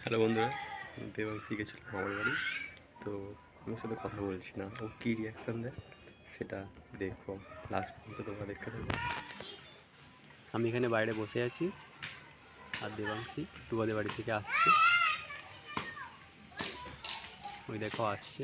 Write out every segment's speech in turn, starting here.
Hello বন্ধুরা, দেবাংশী গেছিল আমার বাড়ি। তো আমার সাথে কথা বলছি না, ও কী রিয়াকশান দেয় সেটা দেখবো। লাস্ট পর্যন্ত তোমরা দেখতে থাকবে। আমি এখানে বাইরে বসে আছি আর দেবাংশী টুবাদের বাড়ি থেকে আসছে। ওই দেখো আসছে।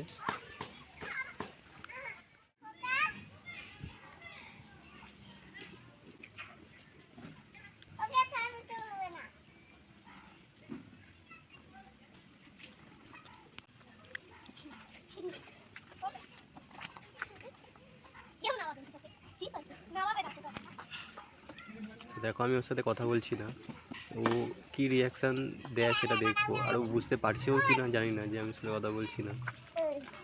দেখো আমি ওর সাথে কথা বলছি না, ও কী রিয়াকশান দেয় সেটা দেখবো। আর ও বুঝতে পারছেও কি না জানি না যে আমি ওর সাথে কথা বলছি না,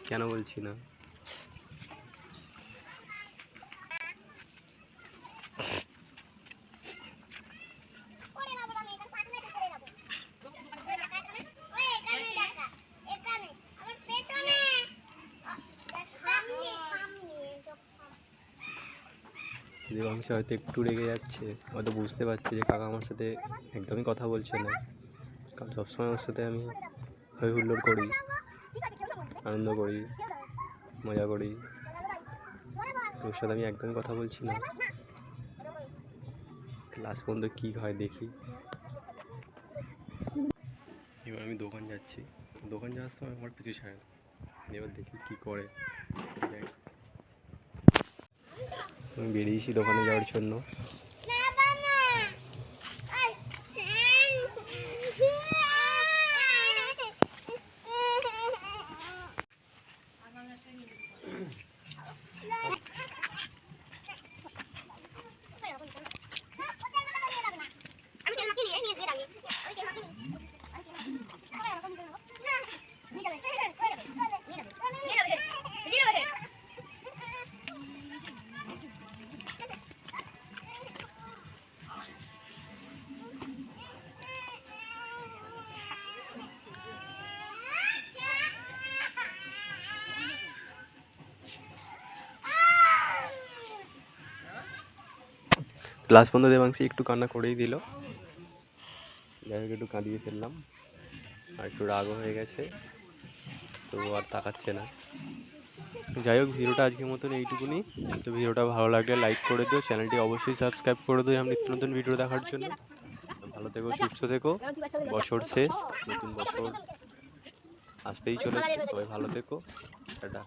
কেন বলছি না। দেবাংশী হয়তো একটু রেগে যাচ্ছে, হয়তো বুঝতে পারছে যে কাকা আমার সাথে একদমই কথা বলছে না। কারণ সবসময় ওর সাথে আমি হই হুল্লোড় করি, আনন্দ করি, মজা করি। ওর সাথে আমি একদমই কথা বলছি না। লাস্ট পর্যন্ত কী হয় দেখি। এবার আমি দোকান যাচ্ছি, দোকান যাওয়ার সময় আমার পিছু ছাড়ে না। এবার দেখি কী করে। আমি বেরিয়েছি দোকানে যাওয়ার জন্য। লাস্ট পর্যন্ত দেবাংশী একটু কান্না করেই দিল। যাই হোক, একটু কাঁদিয়ে ফেললাম আর একটু রাগও হয়ে গেছে, তো আর তাকাচ্ছে না। যাই হোক, ভিডিওটা আজকের মতন এইটুকুনি। তো ভিডিওটা ভালো লাগলে লাইক করে দিও, চ্যানেলটি অবশ্যই সাবস্ক্রাইব করে দিও আমি নিত্য নতুন ভিডিও দেখার জন্য। ভালো থেকো, সুস্থ থেকো। বছর শেষ, নতুন বছর আসতেই চলেছে, সবাই ভালো থেকো। টাটা।